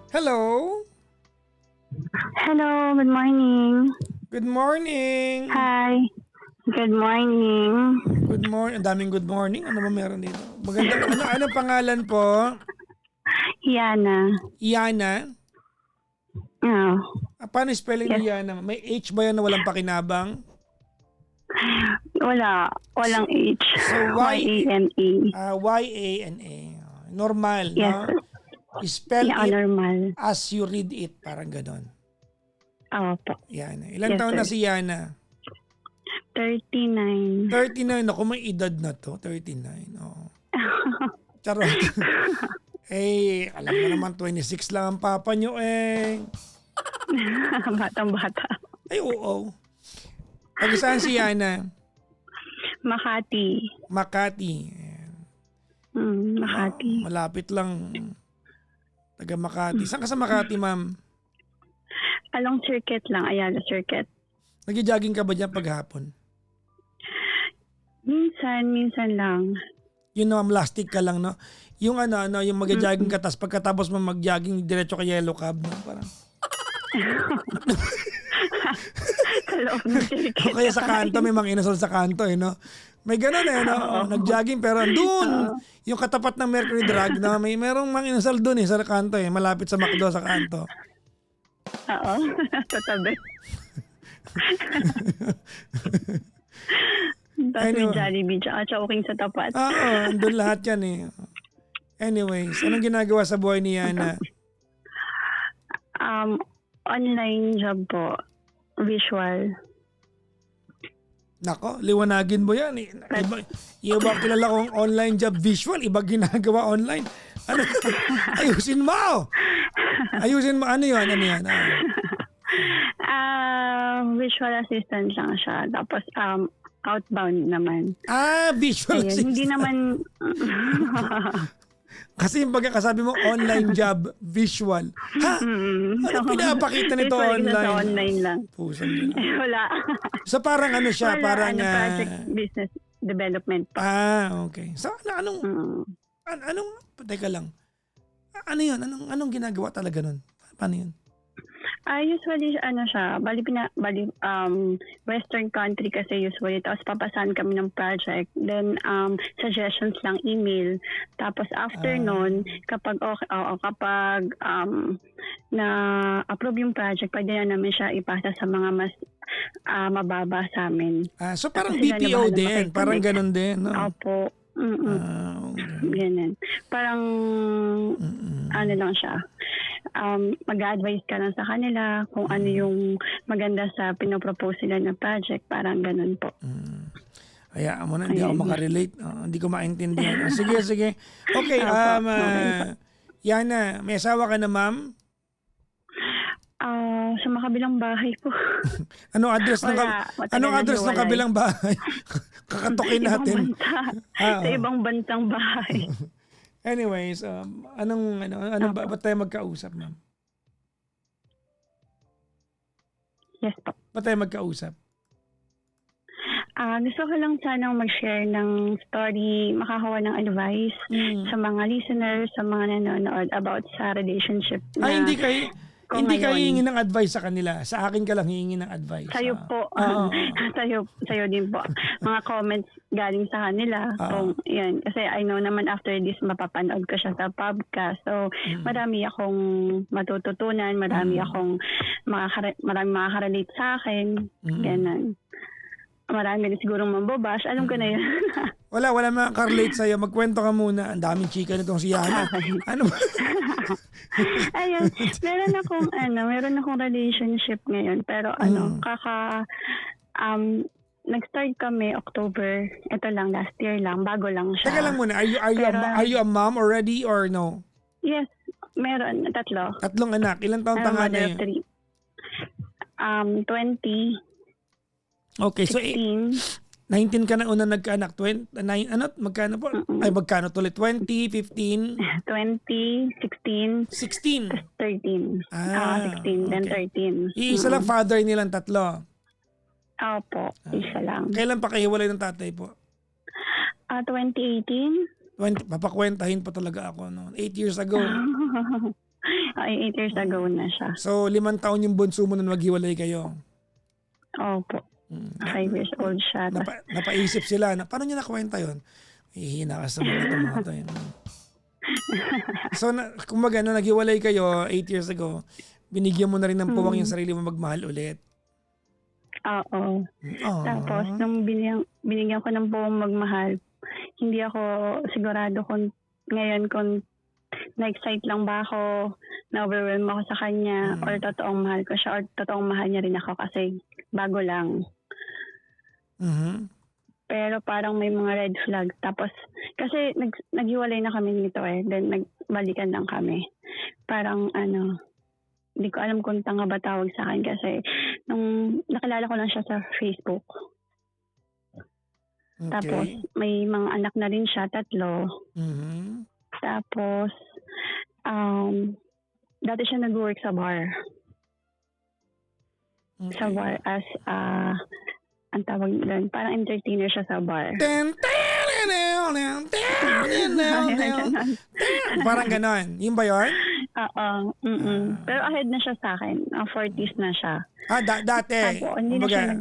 Hello? Hello, good morning. Good morning. Hi. Good morning. Good morning. Ang daming good morning. Ano ba meron dito? Magandang ano pangalan po? Yana. Yana? Oh. Paano spelling Yes. ni Yana? May H ba yan na walang pakinabang? Walang H. So, Y-A-N-A. Y-A-N-A. Normal, Yes. no? Spell Yeah, it normal. as you read it. Parang ganon. Opo. Yana. Ilang Yes, taon na sir. si Yana? 39. 39. Ako, may edad na to. 39. Oo. Charot. Eh, alam mo naman, 26 lang ang papa nyo eh. Batang-bata. Ay, oo. Taga saan si Yana? Makati. Makati. Makati. Malapit lang. Taga Makati. Saan ka sa Makati, ma'am? Along circuit lang. Ayala circuit. Nag-jogging ka ba dyan paghapon? Minsan lang. Yun na, plastic ka lang, no? Yung yung mag-jogging ka, tas pagkatapos mo mag-jogging, diretso ka yellow cab, no? Parang, Sa loob ng circuit. o kaya sa kanto, may mga inasal sa kanto, eh, no? May ganun, eh, no? Nag-jogging, pero doon, yung katapat ng Mercury Drug, na merong mga inasal doon, eh, sa kanto, eh, malapit sa McDo, sa kanto. Oo. Sa tabi. Tapos may Anyway. Jollibee tsaka Chowking sa tapat. Oo, doon lahat yan, eh. Anyways, anong ginagawa sa buhay ni Yana? Online job po. Visual. Nako, liwanagin mo yan. Iba kilala kong online job visual, iba ginagawa online. Ano? Ayusin mo! Ayusin mo. Ano yun? Visual assistant lang siya. Tapos outbound naman. Visual Ayun, assistant. hindi naman... Kasi yung pagkakasabi mo, online job, visual. Ha? Ano pinapakita nito Usually kasi online? sa online lang. Pusan yun. Wala. So parang ano siya? Wala, Parang... project business development pa. Okay. So anong... Teka lang. Ano yun? Anong ginagawa talaga nun? Paano yun? Usually, siya, Western country kasi usually. Tapos papasahan kami ng project. Then, suggestions lang, email. Tapos after nun, kapag na-approve yung project, pwede na namin siya ipasa sa mga mas mababa sa amin. So parang Tapos sila na BPO bahala din. makiconnect. Parang ganun din. No? Opo. Okay. Ganun. Parang, ano lang siya. Mag-advise ka lang sa kanila kung ano yung maganda sa pinopropose nila na project. Parang ganun po. Hayaan mo na, hindi ako makarelate. Hindi ko maintindihan. Sige. Okay, Yana, may asawa ka na, ma'am? Sa makabilang bahay po. Anong address ng Matagal na hiwalay. kabilang bahay? Kakatukin natin. Ibang bansa. Sa ibang bansang bahay. Anyways, ba't tayo magkausap, ma'am? Yes po. Ba't tayo magkausap? Gusto ko lang sanang mag-share ng story, makahawa ng advice sa mga listeners, sa mga nanonood about sa relationship na Hindi kayo ngayon. hihingi ng advice sa kanila. Sa akin ka lang hihingi ng advice. Sa'yo po. Oo. Sa'yo din po. Mga comments galing sa kanila. Kung, yan. Kasi I know naman after this, mapapanood ko siya sa podcast. So, marami akong matututunan. Marami akong makaka-relate sa akin. Ganun. Marami rin sigurong mambabash. Alam ko na yun. Wala makaka-relate sa'yo. Magkwento ka muna. Ang daming chika nitong si Yana. Ano ba? Ayun. Meron akong relationship ngayon. Pero nag-start kami October. Ito lang, last year lang. Bago lang siya. Teka lang muna. Are you a mom already or no? Yes. Meron. 3. Tatlong anak. Ilang taong panganay? Mother of 3. 20. Okay, so 16. 19 ka na una nagkaanak. Magkano po? Ay, magkano tuloy? 20, 15? 20, 16, 16. 13. 16, then 13. Iisa lang father nilang tatlo. Opo, isa lang. Kailan pa kahiwalay ng tatay po? 2018. Papakwentahin pa talaga ako. No? 8 years ago. Ay, 8 years ago na siya. So, 5 taon yung bunso mo nung maghiwalay kayo. Opo. 5 years old siya. Napaisip sila na paano niya nakwenta yun? Hihina ka sa mga to. So, kumbaga, nung naghiwalay kayo 8 years ago, binigyan mo na rin ng puwang yung sarili mo magmahal ulit. Oo. Tapos, nung binigyan ko ng buong magmahal, hindi ako sigurado kung na-excite lang ba ako, na-overwhelm ako sa kanya, or totoong mahal ko siya, or totoong mahal niya rin ako kasi bago lang. Pero parang may mga red flag. Tapos, kasi naghiwalay na kami nito then nagbalikan lang kami. Parang hindi ko alam kung tanga ba tawag sa akin kasi nung nakilala ko lang siya sa Facebook. Okay. Tapos may mga anak na rin siya, 3. Tapos dati siya nag-work sa bar. Okay. Sa bar as ang tawag doon, parang entertainer siya sa bar. Parang ganon. Yung ba yun? Oo. Pero ahead na siya sa akin. 40s na siya. Dati. Apo, hindi na siya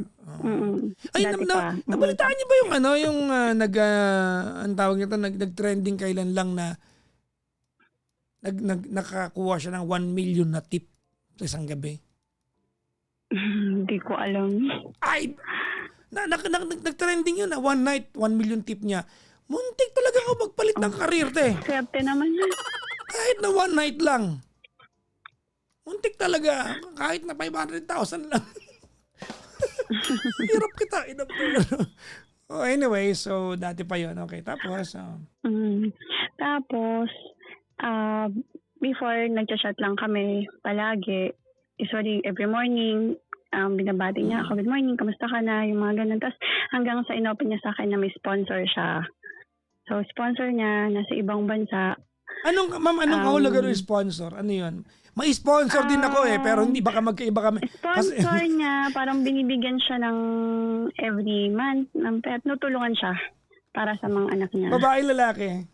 Ay, dati pa. nabalitaan niyo ba yung ang tawag nito, nag-trending kailan lang na nakakuha siya ng 1 million na tip sa isang gabi? Hindi ko alam. Ay, nag-trending yun na one night, 1 million tip niya. Muntik talaga ako magpalit ng karir, te. Swerte naman yun. Kahit na one night lang. Muntik talaga. Kahit na 500,000 lang. Hirap kita. Anyway, so dati pa yun. Okay, tapos? Tapos, before, nagchat-chat lang kami palagi. Usually, every morning, binabati niya ako, good morning, kamusta ka na, yung mga ganun. Tapos, hanggang sa inopen niya sa akin na may sponsor siya. So, sponsor niya, nasa ibang bansa. Anong kahulugan ng sponsor? Ano yun? May sponsor din ako pero hindi baka magkaiba kami. Sponsor niya, parang binibigyan siya ng every month ng pet. Nutulungan siya para sa mga anak niya. Babae, lalaki?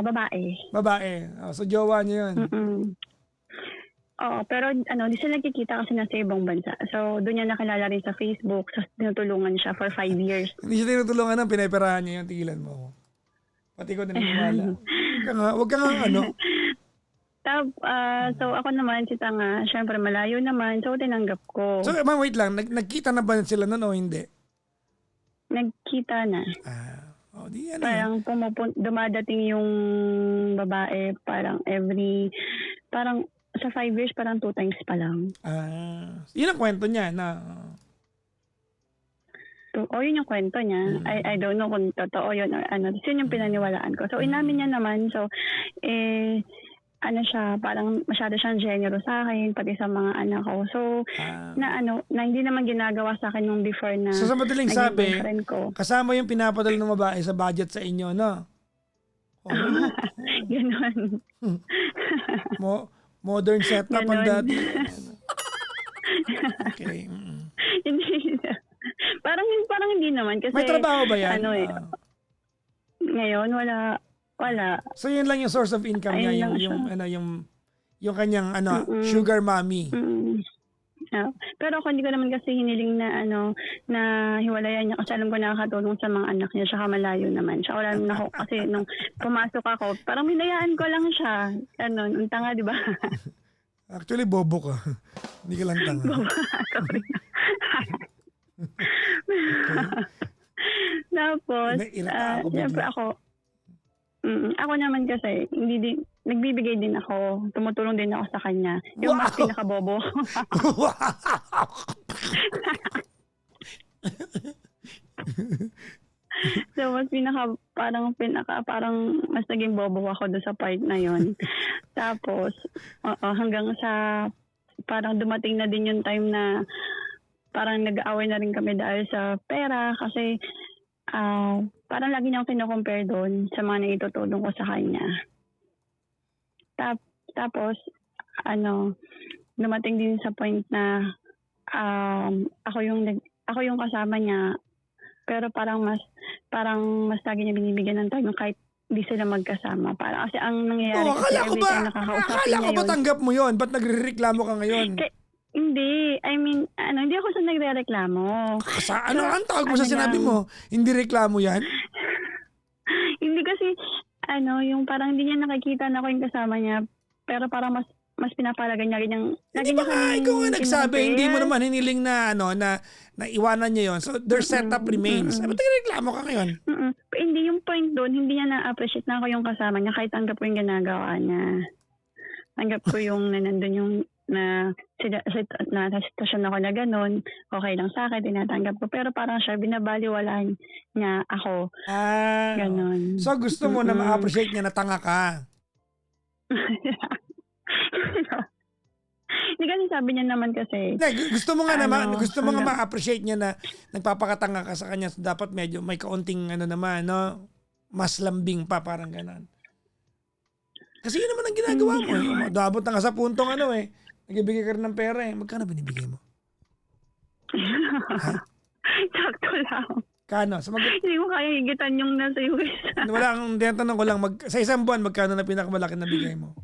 Babae. Babae. So, jowa niya yun. Oo, pero di sila nagkikita kasi nasa ibang bansa. So, doon niya nakilala rin sa Facebook. So, tinutulungan siya for 5 years. Hindi siya tinutulungan pinaperahan niya yung tigilan mo. Pati ko naniniwala. Huwag ka nga So, ako naman, si Tanga, syempre malayo naman. So, tinanggap ko. So, wait lang. Nagkita na ba sila noon o hindi? Nagkita na. Di yan. Parang dumadating yung babae parang parang sa 5 years parang 2 times pa lang. Yun ang kwento niya na... yun yung kwento niya. I don't know kung totoo yun or ano. Yun yung pinaniwalaan ko. So, inamin niya naman. So, siya, parang masyado siyang generous sa akin, pati sa mga anak ko. So, na hindi naman ginagawa sa akin nung before na so, sa madaling sabi, ko. Kasama yung pinapadala ng babae sa budget sa inyo, no? Ganon. Modern setup ang dati. Okay. Hindi. Parang hindi naman. Kasi, may trabaho ba yan? Ngayon, wala. So yun lang yung source of income niya, yung kanyang sugar mommy. Pero ako hindi ko naman kasi hiniling na hiwalayan niya kasi alam ko nakakatulong sa mga anak niya saka malayo naman siya. Wala naman ako kasi nung pumasok ako, parang minayaan ko lang siya. Ang tanga, di ba? Actually, bobo ka. Hindi ka lang tanga. Bobo. Sorry. Okay. Tapos, siyempre ako naman kasi, nagbibigay din ako, tumutulong din ako sa kanya. Yung mas pinakabobo. So, parang mas naging bobo ako doon sa part na yon. Tapos, hanggang sa, parang dumating na din yung time na, parang nag-aaway na rin kami dahil sa pera kasi parang lagi niyang kino-compare doon sa mga naitutulong ko sa kanya. Tapos, dumating din sa point na ako yung kasama niya pero parang mas lagi niya binibigyan ng time kahit di sila magkasama. Parang kasi ang nangyayari Oh, kasi every time nakakausapin akala niya ko ba yun. tanggap mo yon? Ba't nagrereklamo ka ngayon? Hindi. I mean, hindi ako sa nagrereklamo. Ano ang tawag mo sa sinabi lang, mo? Hindi reklamo yan? Hindi kasi, yung parang hindi niya nakikita na ako yung kasama niya, pero parang mas pinapalagay niya rin yung... Hindi ba nga ikaw nga nagsabi, hindi mo naman hiniling na, na iwanan niya yon. So, their setup remains. Ba't nagreklamo ka ngayon? Hindi, yung point doon, hindi niya na-appreciate na ako yung kasama niya kahit tanggap ko yung ginagawa niya. Tanggap ko yung nandun yung na sitwasyon ako na gano'n, okay lang sa akin, tinatanggap ko. Pero parang siya, binabaliwalaan niya ako. Gano'n. So gusto mo na ma-appreciate niya na tanga ka? Hindi kasi sabi niya naman kasi. Gusto mo nga naman, gusto mo nga ma-appreciate niya na nagpapakatanga ka sa kanya. So dapat medyo may kaunting naman, no? Mas lambing pa, parang gano'n. Kasi yun naman ang ginagawa mo. Dabot na nga sa puntong nagbibigay ka rin ng pera eh. Magkano binibigay mo? Sakto lang. Kano? Hindi ko kaya higitan yung nasa US. Wala akong tanong ko lang, sa isang buwan, magkano na pinakamalaki na bigay mo?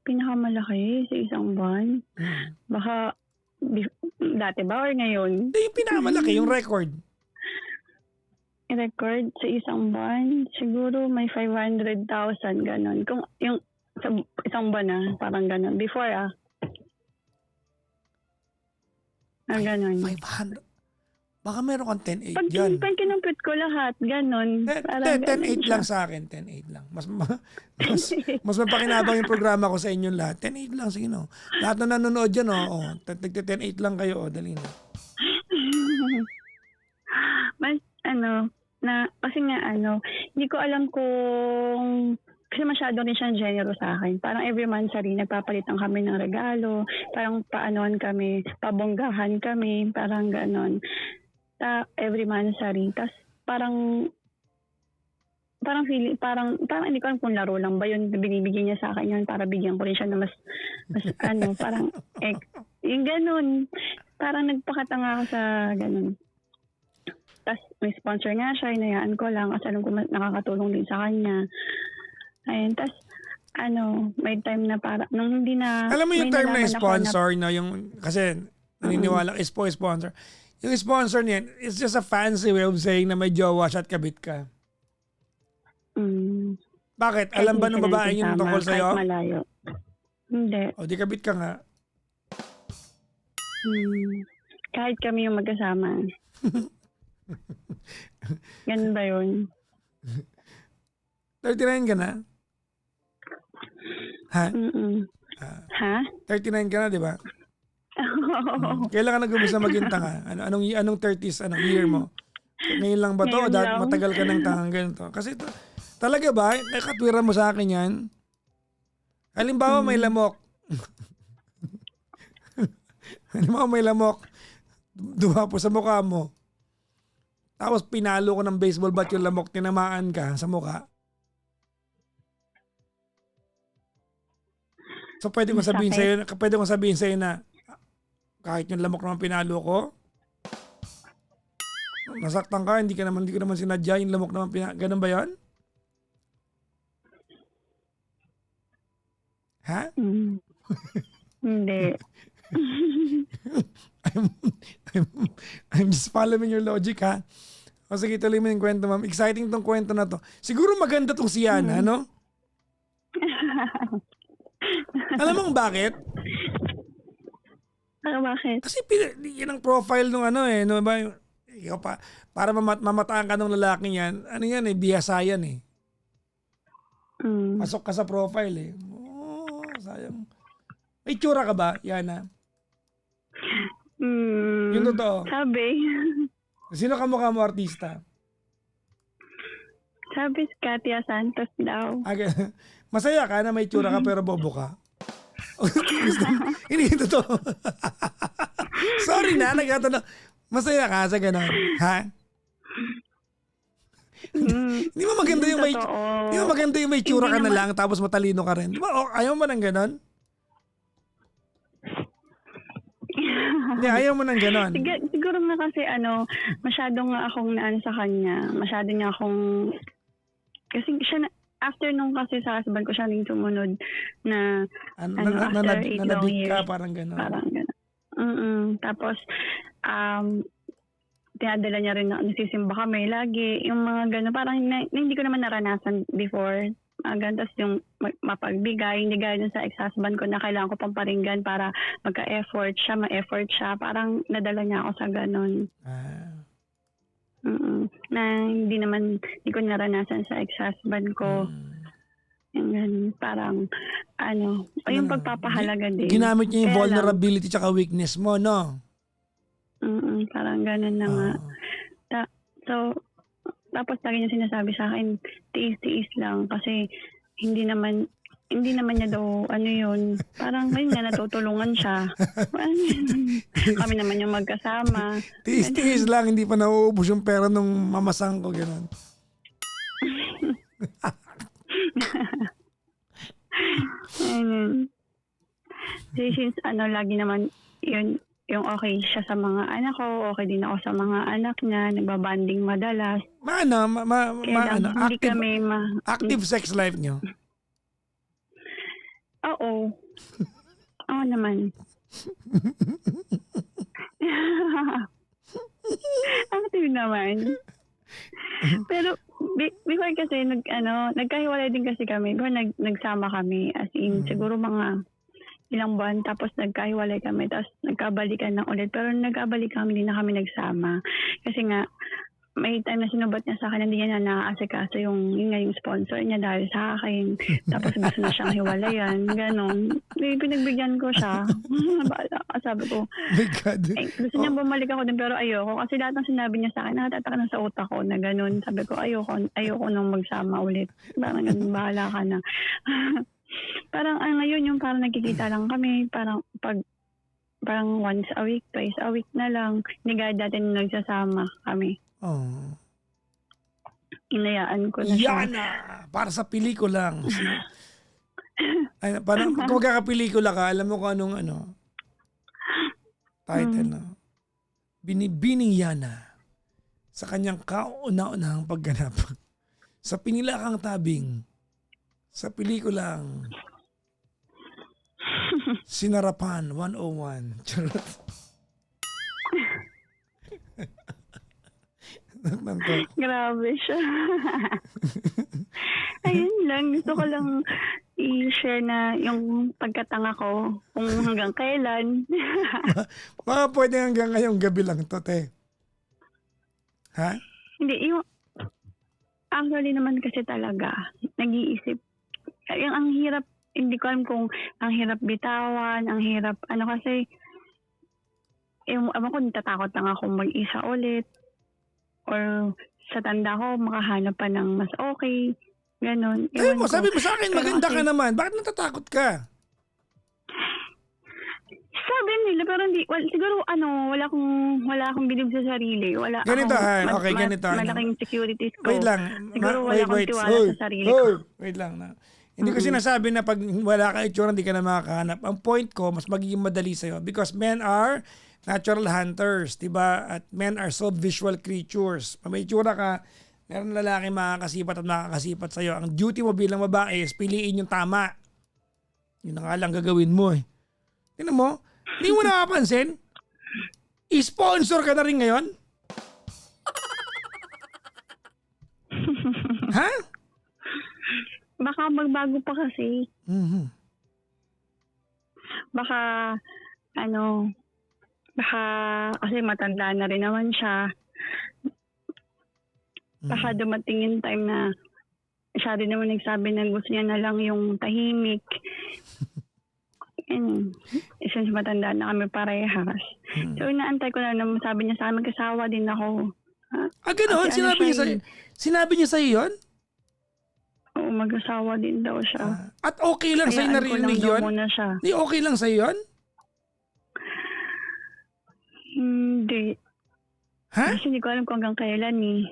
Pinakamalaki sa isang buwan? Baka, dati ba or ngayon? Hindi, yung pinakamalaki, yung record. Record sa isang buwan? Siguro may 500,000, ganon. Kung yung sa isang buwan parang ganon. Before ganon. 500? Baka meron kang 10.8 Pag dyan. kinumpit ko lahat, ganon. 10.8 lang sa akin, 10.8 lang. Mas mapakinabang yung programa ko sa inyong lahat. 10.8 lang, sige no. Lahat na nanonood dyan, 10.8 lang kayo, dali na. Mas, kasi nga, hindi ko alam kung, kasi masyado rin siyang generous sa akin. Parang every month nagpapalitan kami ng regalo, parang paanoan kami, pabonggahan kami, parang ganon. Every month tas parang feeling, parang hindi ko alam kung laro lang ba yun, binibigyan niya sa akin yun para bigyan ko rin siya na mas parang, yung ganon. Parang nagpakatanga ako sa ganon. Tas may sponsor nga siya, inayaan ko lang kasi alam ko nakakatulong din sa kanya. Ayun, tas may time na nung hindi na... Alam mo yung term na sponsor, no? Yung, kasi naniniwala, sponsor. Yung sponsor niyan, it's just a fancy way of saying na may jowa siya at kabit ka. Bakit? Alam ba ng babae yung tungkol sa'yo? Kahit malayo. Hindi. O, di kabit ka nga. Kahit kami yung magkasama. Ganun ba yun? 39 ka na? Ha? Ha? 39 ka na, di ba? Kailan ka nag-umpisa maging tanga? Anong 30s, year mo? Ngayon lang ba to? O matagal ka ng tangang ganito? Kasi talaga ba? Katwiran mo sa akin yan? Halimbawa may lamok. Halimbawa may lamok. Duha po sa mukha mo. Tapos pinalo ko ng baseball bat yung lamok, tinamaan ka sa mukha. So pwede kong sabihin sa'yo na kahit yung lamok naman pinalo ko, nasaktan ka, hindi ko naman sinadya, yung lamok naman ganun ba yun? Ha? Hindi. I'm just following your logic, ha? O sige, tuloy mo yung kwento, ma'am. Exciting tong kwento na to. Siguro maganda tong si Yana, no? Alam mo bakit? Bakit? Kasi yan ang profile nung no ba? Ikaw para mamataan ka ng lalaki yan, bihasa yan eh. Pasok ka sa profile eh. Oh, sayang. May tsura ka ba, Yana? Yung totoo. Sabi. Sino kamukha mo artista? Sabi si Katia Santos daw. Masaya ka na may tsura ka pero bobo ka? Hindi totoo. Sorry na, nagtatanong. Masaya ka sa ganun? Ha? Hindi mo maganda yung may tsura ka na lang tapos matalino ka rin. Di ba? Ayaw mo ng ganun? Hindi, ayaw mo ng ganon. Siguro nga kasi masyado nga akong naan sa kanya. Masyado niya akong Kasi siya after nung kasi sa husband ko siya rin sumunod na after 8 long Nanabik ka, years. parang gano'n. Parang gano'n. Tapos, tinadala niya rin na nagsisimba kami lagi. Yung mga gano'n, parang hindi ko naman naranasan before. Tapos yung mapagbigay, hindi gaya dun sa ex-husband ko na kailangan ko pang paringgan para magka-effort siya, ma-effort siya. Parang nadala niya ako sa gano'n. Na hindi ko naranasan sa ex-husband ko. Yung ganun, parang yung pagpapahalaga din. Ginamit niya yung Kaya vulnerability tsaka weakness mo, no? Parang ganun na nga. So, tapos lagi niya sinasabi sa akin, tiis-tiis lang kasi hindi naman niya daw yun. Parang ngayon nga natutulungan siya. Kami naman yung magkasama. Tiis-tiis lang, hindi pa nauubos yung pera nung mamasang ko, gano'n. Since lagi naman yun, yung okay siya sa mga anak ko, okay din ako sa mga anak niya, nagbabanding madalas. Active sex life niyo? Oo. Oo naman. Active naman. Pero before kasi nagkahiwalay din kasi kami. Before nagsama kami as in siguro mga ilang buwan tapos nagkahiwalay kami tapos nagkabalikan na ulit pero nagkabalikan kami din na kami nagsama kasi nga may time na sinubat niya sa akin hindi niya na naaasikaso yung sponsor niya dahil sa akin tapos gusto na siyang hiwalayan ganon pinagbigyan ko siya baala ka sabi ko gusto niya bumalik ako din pero ayoko kasi lahat ng sinabi niya sa akin natatak na sa utak ko na ganon sabi ko ayoko nung magsama ulit parang ganon bahala ka na. Parang ngayon yung parang nagkikita lang kami, parang once a week, twice a week na lang. Hindi gaya dati nung nagsasama kami. Inayaan ko na siya. Yana! Para sa pelikula lang. Parang kung magkakapelikula ka, alam mo kung anong title na. Binibining Yana sa kanyang kauna-unahang pagganap sa pinilakang tabing sa pelikulang Sinarapan 101. Charot. Grabe siya. Ayun lang. Gusto ko lang i-share na yung pagkatanga ko kung hanggang kailan. Baka pwede hanggang ngayong gabi lang to, te. Ha? Hindi. Actually naman kasi talaga, nag-iisip. Yung ang hirap, hindi ko alam kung ang hirap bitawan, ang hirap, kasi, ko natatakot lang ako mag-isa ulit. Or sa tanda ko, makahanap pa ng mas okay. Ganon. Sabi mo sa akin, maganda ka naman. Bakit natatakot ka? Sabi nila, pero hindi, siguro wala akong bilib sa sarili. Ganito, ganito. Malaking insecurities ko. Wait lang. Siguro wala akong tiwala sa sarili ko. Wait lang na. Hindi ko sinasabi na pag wala ka itsura, hindi ka na makakahanap. Ang point ko, mas magiging madali sa'yo. Because men are natural hunters, diba? At men are so visual creatures. Pag may itsura ka, meron lalaki makakasipat at makakasipat sa'yo. Ang duty mo bilang babae is piliin yung tama. Yun na nga lang gagawin mo eh. Tingnan mo, hindi mo nakapansin? I-sponsor ka na rin ngayon? Ha? Baka magbago pa kasi. Baka kasi matanda na rin naman siya. Baka dumating yung time na siya rin naman nagsabi na gusto niya na lang yung tahimik. Since matanda na kami parehas. So inaantay ko na sabi niya sa amin, kasawa din ako. Ganoon? Sinabi niya sa'yo yun? Oo, mag-asawa din daw siya. At okay lang sa'yo narinig yun? Di okay lang sa'yo yun? Hindi. Ha? Kasi hindi ko alam kung hanggang kailan eh.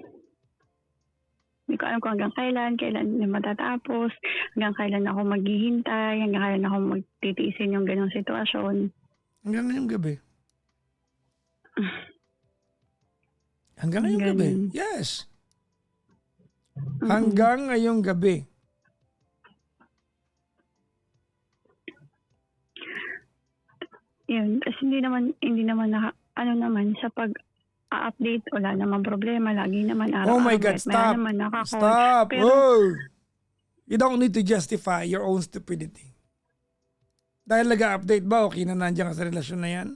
Hindi ko alam kung hanggang kailan na matatapos, hanggang kailan ako maghihintay, hanggang kailan ako magtitiisin yung ganong sitwasyon. Hanggang ngayong gabi. Hanggang ngayong gabi. Yes. Hanggang ngayong gabi. Yun, kasi hindi naman sa pag-update, wala naman problema. Lagi naman Oh araw-araw. my God, Maya stop. naman nakakall. Stop. Pero, Oh. You don't need to justify your own stupidity. Dahil nag-update ba, okay na nandiyan ka sa relasyon na yan?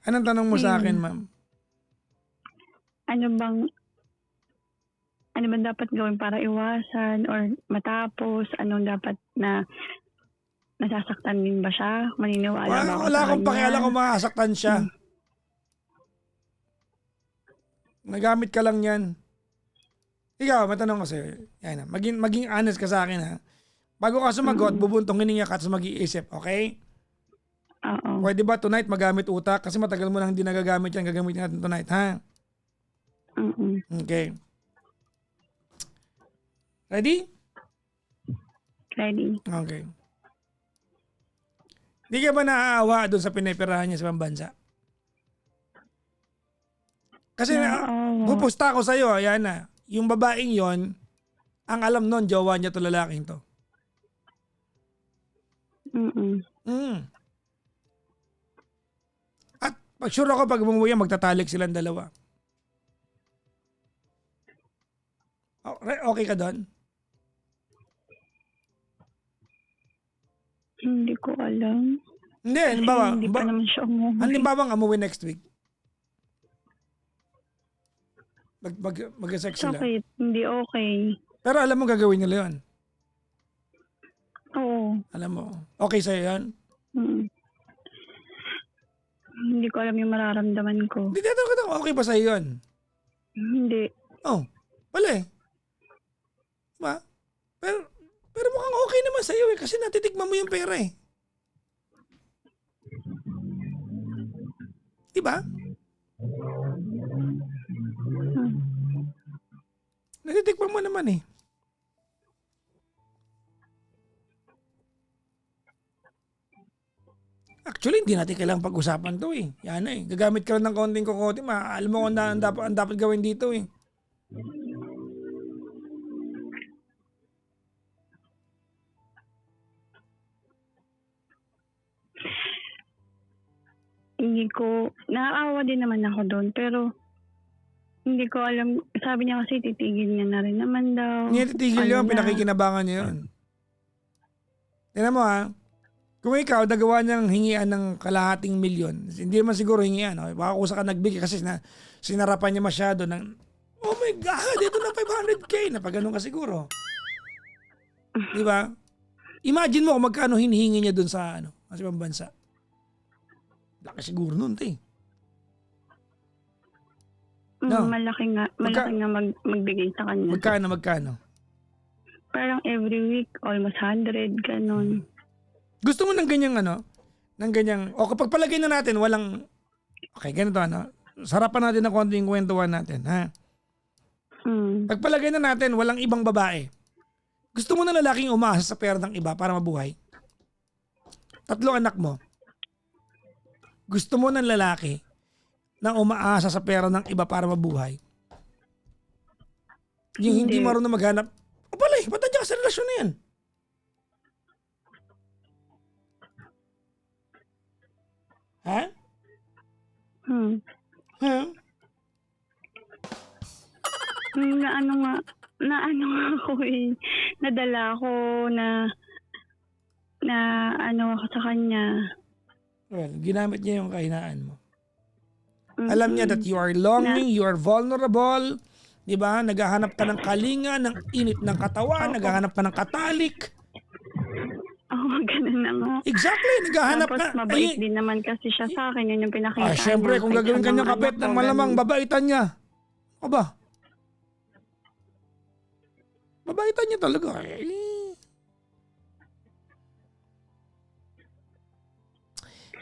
Anong tanong mo sa akin, ma'am? ano bang dapat gawin para iwasan or matapos? Anong dapat na nasasaktan din ba siya? Maniniwala ba ako Wala sa akong kanya? pakialam kung makasaktan siya. Nagamit ka lang yan. Ikaw, matanong ko sa'yo. Yan, maging honest ka sa akin, ha? Bago ka sumagot, bubuntong hininga ka at mag-iisip, okay? Oo. Pwede ba tonight magamit utak? Kasi matagal mo nang hindi nagagamit yan. Gagamitin natin tonight, ha? Okay. Ready? Ready. Okay. Hindi ka ba naaawa doon sa pinipirahan niya sa pambansa? Kasi pupusta ako sa'yo, ayan na. Yung babaeng yon, ang alam nun, jowa niya to, lalaking to. At pag sure ako pag umuwi yan, magtatalik silang dalawa. Okay ka doon? Hindi ko alam. Hindi, Kasi halimbawa, hindi pa naman siya umuwi. halimbawa umuwi next week. Mag-sex sila. Sakit. Hindi okay. Pero alam mo gagawin nila yun. Oo. Alam mo. Okay sa'yo yan? Hindi ko alam yung mararamdaman ko. Hindi, okay ba sa'yo yun? Hindi. Oh, wala eh. Diba? Pero mukhang okay naman sa'yo eh. Kasi natitikman mo yung pera eh. Diba? Natitikman mo naman eh. Actually, hindi natin kailangang pag-usapan to eh. Yan eh. Gagamit ka lang ng konting kokote. Alam mo kung ang dapat gawin dito eh. Hindi ko, naaawa din naman ako doon, pero hindi ko alam, sabi niya kasi titigil niya na rin naman daw. Hindi titigil yun, pinakikinabangan niya yun. Tignan mo ha, kung ikaw nagawa niyang hingian ng kalahating milyon, hindi naman siguro hingian, no? Baka kusa ka nagbigay kasi sinarapan niya masyado ng, oh my God, ito na 500K, napagano'n ka siguro. Di ba? Imagine mo kung magkano hinihingi niya doon sa kasi pambansa. Laki siguro nun, te. No. Malaki nga magbigay sa kanya. Magkano? Parang every week, almost 100, ganun. Gusto mo ng ganyang o kapag palagay na natin, okay, ganito sarapan natin ng konting kwentuhan natin, ha? Pagpalagay na natin, walang ibang babae. Gusto mo na lalaking umaasa sa pera ng iba para mabuhay? 3 anak mo. Gusto mo ng lalaki na umaasa sa pera ng iba para mabuhay? Yung hindi marunong maghanap, ba't nandiyan ka sa relasyon na yan? Ha? Na ako eh. Nadala ako na ako sa kanya. Well, ginamit niya yung kahinaan mo. Alam niya that you are longing, you are vulnerable, di ba? Naghahanap ka ng kalinga, ng init ng katawan, naghahanap ka ng katalik. Ganun na nga. Exactly, naghahanap Tapos ka. mabait din naman kasi siya sa akin, yun yung pinakita niya. Syempre, kung gagawin kanyang kapit, malamang babaitan niya. Aba? Babaitan niya talaga.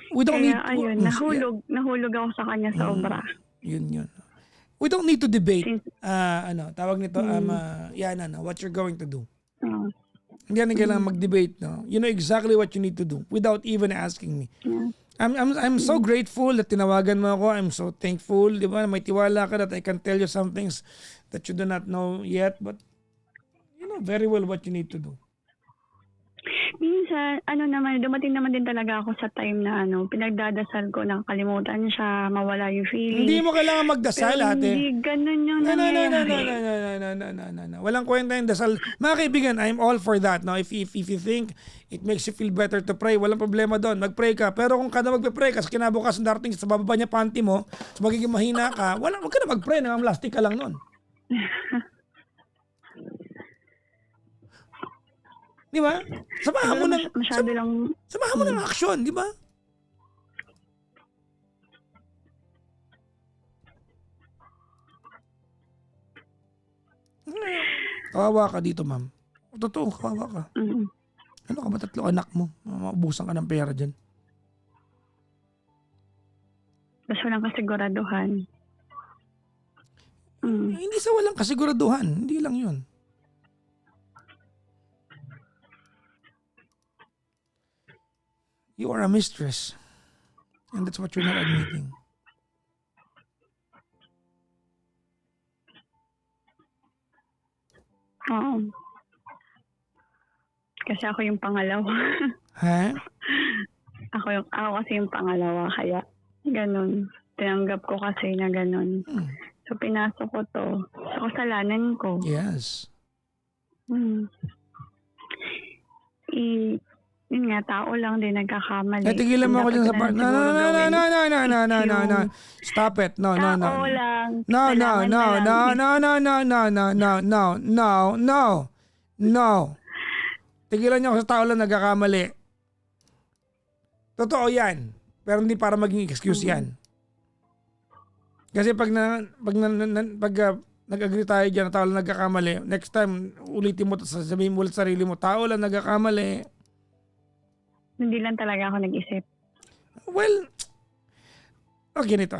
We don't need nahulog ako sa kanya sa obra. Yun. We don't need to debate. Tawag nito, what you're going to do. Hindi na kailangan mag-debate, no? You know exactly what you need to do without even asking me. I'm so grateful that tinawagan mo ako. I'm so thankful, di ba? May tiwala ka that I can tell you some things that you do not know yet, but you know very well what you need to do. Minsan, dumating naman din talaga ako sa time na pinagdadasal ko na kalimutan siya, mawala yung feeling. Hindi mo kailangan magdasal, Pero ate. hindi ganun yung No. nangyayari. Walang kwenta yung dasal. Mga kaibigan, I'm all for that. No? If you think it makes you feel better to pray, walang problema doon. Mag-pray ka. Pero kung kada magpe-pray ka, sa kinabukasan darating sa bababa niya panty mo, so magiging mahina ka, wag ka na mag-pray. Nangamlastik ka lang noon. Di ba? Samahan mo ng aksyon, di ba? Kawawa ka dito, ma'am. Totoo, kawawa ka. Ano ka ba, 3 anak mo? Maubusan ka ng pera dyan. Basta walang kasiguraduhan. Hindi sa walang kasiguraduhan. Hindi lang yun. You are a mistress. And that's what you're not admitting. Oo. Kasi ako yung pangalawa. Ha? ako kasi yung pangalawa, kaya ganun. Tinanggap ko kasi na ganun. So pinasok ko to. So kasalanan ko. Yes. Yun nga, tao lang din nagkakamali. Tigilan mo ako dyan sa part. No. Stop it. No. Tao lang. No. Tigilan niyo ako sa tao lang nagkakamali. Totoo yan. Pero hindi para maging excuse yan. Kasi pag nag-agree tayo dyan na tao lang nagkakamali, next time ulitin mo, sasabihin mo ulit sarili mo, tao lang nagkakamali. Hindi lang talaga ako nag-isip. Well, ganito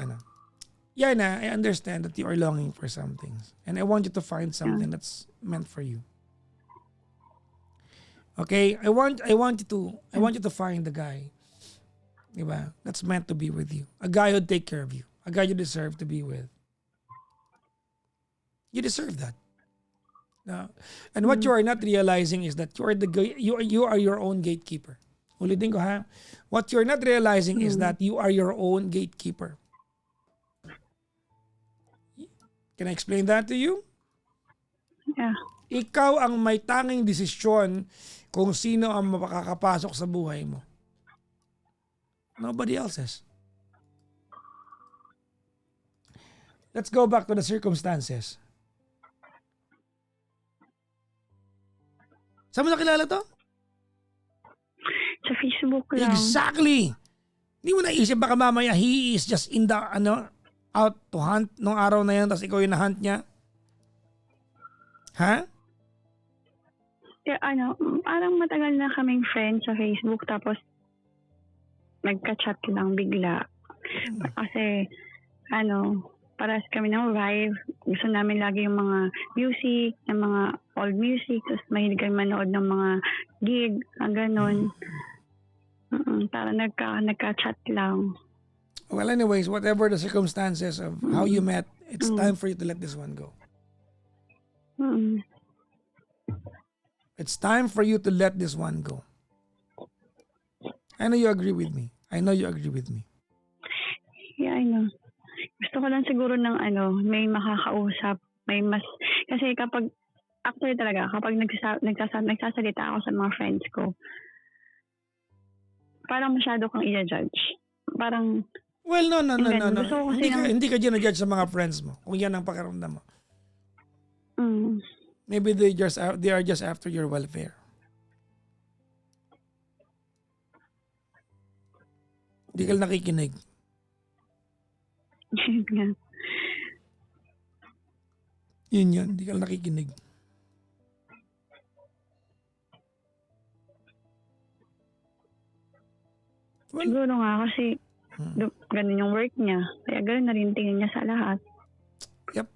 Yan I understand that you are longing for some things. And I want you to find something that's meant for you. Okay? I want you to find the guy. Diba? That's meant to be with you. A guy who'd take care of you. A guy you deserve to be with. You deserve that. No? And what you are not realizing is that you are your own gatekeeper. Ulitin ko ha. What you're not realizing is that you are your own gatekeeper. Can I explain that to you? Yeah. Ikaw ang may tanging desisyon kung sino ang makakapasok sa buhay mo. Nobody else's. Let's go back to the circumstances. Saan mo nakilala to? Sa Facebook lang. Exactly. Hindi mo naisip baka mamaya he is just in the out to hunt nung araw na yan tapos ikaw yung na-hunt niya? Ha? Yeah, parang matagal na kaming friends sa Facebook tapos nagka-chat lang bigla. Kasi paras kami ng vibe. Gusto namin lagi yung mga music, yung mga old music, tapos mahilig kami manood ng mga gig, ganun. Para nagka-chat lang. Well, anyways, whatever the circumstances of how you met, it's time for you to let this one go. It's time for you to let this one go. I know you agree with me. Yeah, I know. Gusto ko lang siguro ng may makakausap, may mas, kasi kapag nagsasalita ako sa mga friends ko, parang masyado kang i-judge. Parang, well, no. Gusto ko kasi Hindi ka dyan na-judge sa mga friends mo. Kung yan ang pakiramdam mo. Maybe they are just after your welfare. Hindi ka nakikinig. Yun, hindi ka nakikinig. Well, siguro nga kasi ganun yung work niya. Kaya ganun na rin tingin niya sa lahat. Yep.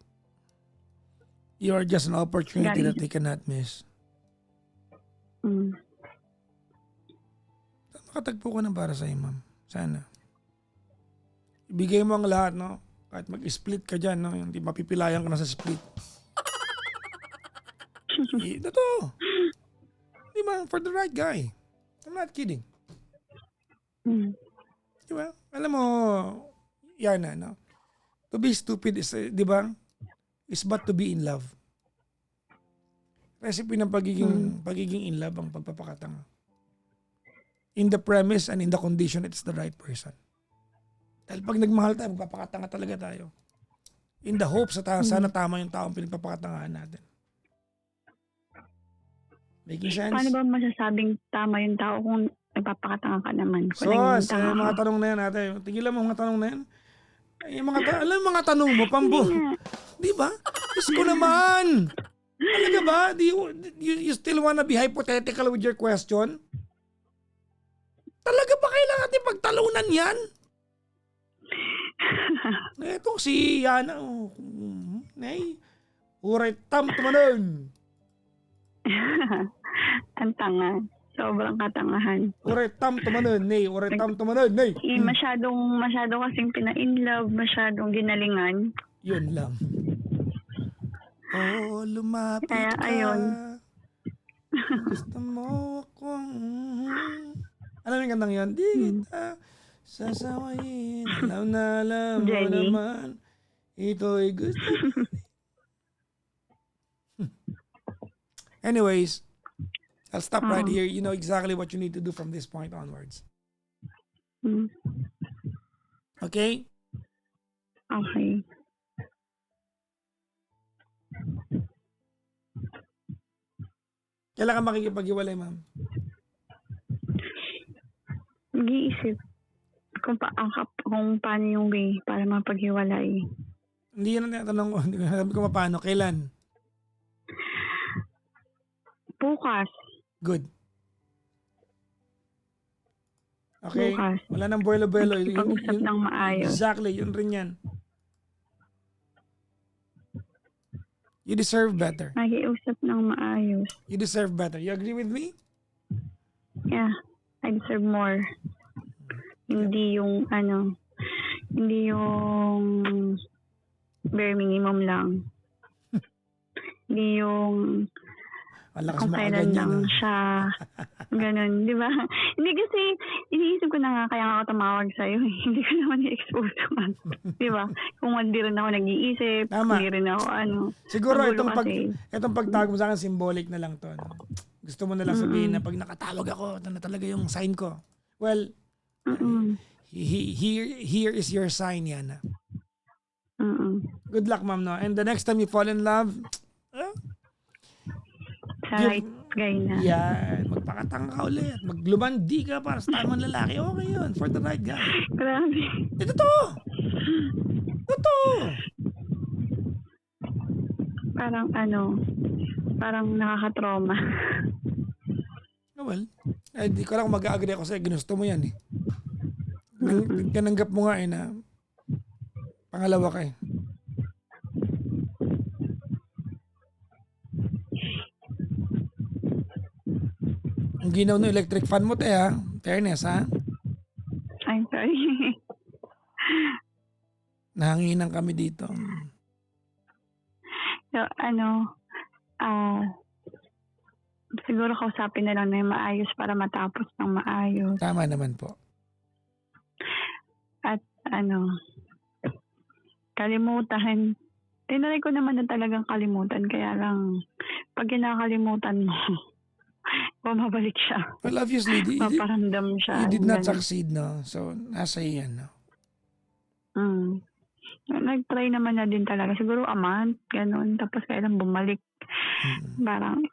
You are just an opportunity that they cannot miss. Makatagpo ka na para sa'yo, ma'am. Sana. ibigay mo ang lahat, no? Kahit mag-split ka dyan, no? Hindi mapipilayan ka na sa split. Totoo. Di ba? For the right guy. I'm not kidding. Di ba? Alam mo, yan na, no? To be stupid is, di ba? Is but to be in love. Recipe ng pagiging in love ang pagpapakatanga. In the premise and in the condition it's the right person. Dahil pag nagmahal tayo, magpapakatanga talaga tayo. In the hopes na sana tama yung taong pinagpapakatangahan natin. Making sense? Paano ba masasabing tama yung tao kung nagpapakatanga ka naman? So, sa mga tanong na yan natin, tigilan mo mga tanong na yan. Ay, alam mo mga tanong mo, Pambo. Di ba? Diyos ko naman. Talaga ba? You still wanna be hypothetical with your question? Talaga ba kailangan natin pagtalunan yan? Ito si Yana. Uray tam tumanon. Ang tanga. Sobrang katangahan. Uray tam tumanon. Uray tam tumanon. Masyadong kasing pina-in-love, masyadong ginalingan. Yun lang. Oh, lumapit kaya, ka. Ayun. Gusto mo akong... Alam mo yung kantang yun? Di kita sasawayin. Alam mo Jenny. naman. Ito'y gusto. Anyways, I'll stop right here. You know exactly what you need to do from this point onwards. Okay? Okay. Kailan ka makikipag-iwalay, ma'am? Nag-iisip kung paano yung way para mapaghiwalay. Hindi yan ang tinatanong ko. Hindi ko sabi ko paano. Kailan? Bukas. Good. Okay? Bukas. Wala nang buwelo-buwelo. Pag-usap ng maayos. Exactly. Yun rin yan. You deserve better. Nag-iusap ng maayos. You deserve better. You agree with me? Yeah. I deserve more. Hindi yung bare minimum lang. Hindi yung Malakas kung mo kailan agad lang yan. siya. Ganun, di ba? Hindi kasi, iniisip ko na nga, kaya nga ako tumawag sa'yo. Hindi ko naman i-expose naman. Di ba? Kung hindi rin ako nag-iisip, Tama. hindi rin ako Siguro magulo itong pagtawag mo sa akin, symbolic na lang to. No? Gusto mo na lang sabihin na pag nakatawag ako, ito na talaga yung sign ko. Well, here is your sign, Yana. Good luck, ma'am. No? And the next time you fall in love, sa right guy na. yan, magpakatanga ka ulit. Maglumandi ka para sa tamang lalaki. Okay yun, for the right guy. Grabe. Totoo! Totoo! Parang nakaka-trauma. Well, di ko lang kung mag-agree ako sa'yo. Ginusto mo yan eh. Gananggap mo nga eh na pangalawa ka eh. Ang ginaw ng electric fan mo, ha? Fairness, ha? I'm sorry. Nahanginan kami dito. So, siguro kausapin na lang na yung maayos para matapos ng maayos. Tama naman po. At kalimutan. Tinry ko naman na talagang kalimutan. Kaya lang, pag kinakalimutan mo, bumabalik siya. Well, obviously, Maparamdam siya. you did not succeed, no? So, nasa iyan, no? Nag-try naman na din talaga. Siguro a month, ganun. Tapos kailan bumalik. Parang,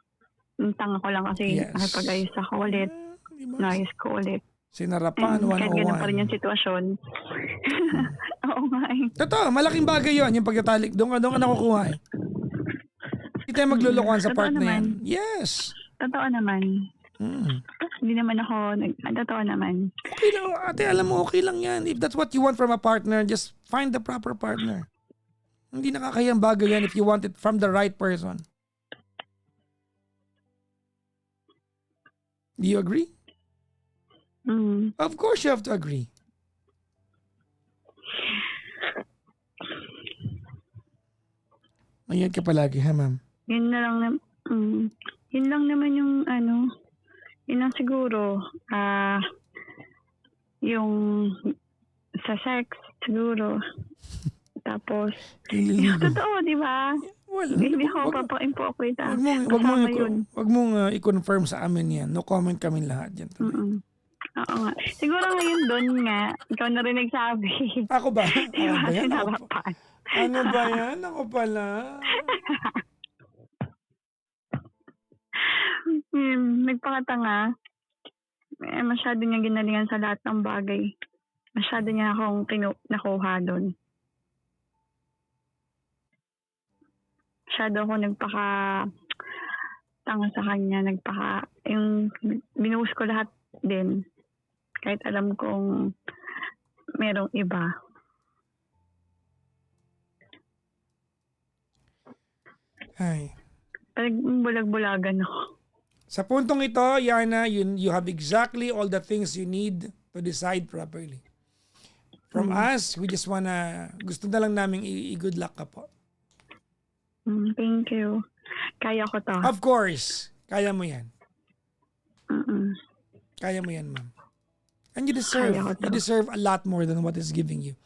tanga ko lang kasi nakipag-ayos ako ulit. Naayos ko ulit. Sinarapan, Kahit 101. ganun pa rin yung sitwasyon. Oo nga eh. Totoo, malaking bagay yun, yung pagtatalik. Doon ka nakukuha eh. Hindi tayo maglulukuhan sa Totoo part na yan. naman. Yes. Totoo naman. Hindi naman ako, totoo naman. Okay lang, ate, alam mo, okay lang yan. If that's what you want from a partner, just find the proper partner. Hindi nakakayang bagay yan if you want it from the right person. Do you agree? Of course you have to agree. Ingat ka palagi, ha, ma'am? Yun na lang yun lang naman yung yun lang siguro. Yung sa sex siguro. Tapos, yung totoo, di ba? Well, Hindi ko papa-impokrita. wag mong i-confirm sa amin yan. No comment kami lahat dyan. Oo nga. Siguro ngayon doon nga, ikaw na rin nagsabi. Ako ba? Di ba, yan? sinabapan. Ano ba yan? Ako pala. Nagpakatanga. Masyado niya ginalingan sa lahat ng bagay. Masyado niya akong nakuha doon. Masyado ako tanga sa kanya. Yung binuhos ko lahat din. Kahit alam kong merong iba. Ay. Bulag-bulagan ako. Sa puntong ito, Yana, you have exactly all the things you need to decide properly. From us, we just gusto na lang namin i-good luck ka po. Thank you. Kaya ko to. Of course. Kaya mo yan. Kaya mo yan, ma'am. And you deserve a lot more than what is giving you.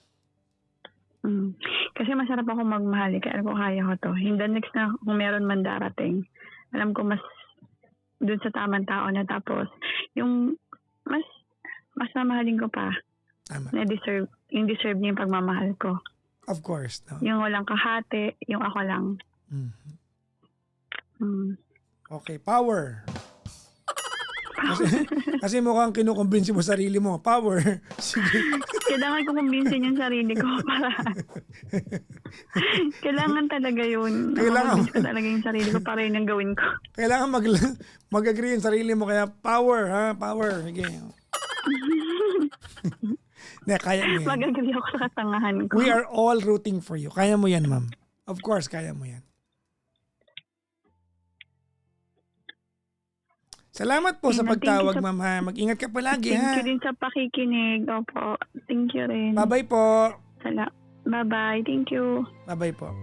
Kasi masarap ako magmahal. Kaya alam ko kaya ko to. In the next na kung meron man darating, alam ko mas dun sa tamang tao na tapos yung mas mamahalin ko pa. Tama. Na deserve niya yung pagmamahal ko. Of course. No? Yung walang kahati, yung ako lang. Okay, power. Kasi mukhang kinukumbinsi mo sarili mo. Power. Sige. Kailangan ko kumbinsin yung sarili ko para kailangan talaga yun. Kailangan ko talaga yung sarili ko para yun ang gawin ko. Kailangan mag-agree yung sarili mo. Kaya power, ha? Power. Sige. Kaya mo yan. Mag-agree ako sa katangahan ko. We are all rooting for you. Kaya mo yan, ma'am. Of course, kaya mo yan. Salamat po sa pagtawag, ma'am, ha. Mag-ingat ka palagi, ha. Thank you din sa pakikinig. Opo. Thank you rin. Bye-bye po. Bye-bye. Thank you. Bye-bye po.